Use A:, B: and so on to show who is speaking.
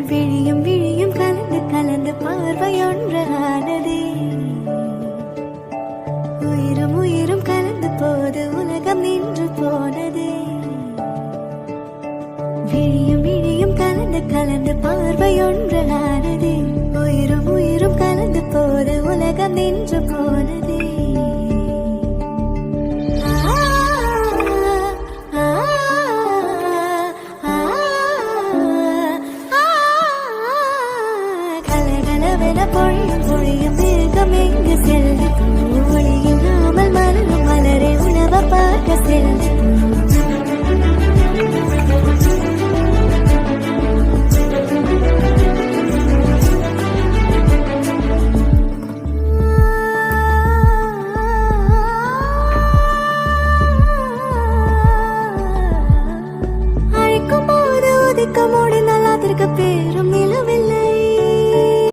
A: விழியும் விழியும் கலந்து கலந்து பார்வையொன்று ஆனதே. உயிரும் உயிரும் கலந்து போது உலகம் நின்று போனதே. விழியும் விழியும் கலந்து கலந்து பார்வையொன்று ஆனதே. உயிரும் உயிரும் கலந்து போது உலகம் நின்று போனதே. பொழியும் பொழியும் மேகம் எங்கு செல்லும் ஒளியில்லாமல் மலரும் மலரை உணவ பார்க்க செல்லும். அழைக்கும் போது உதிக்க மூடி நல்லாத்திருக்க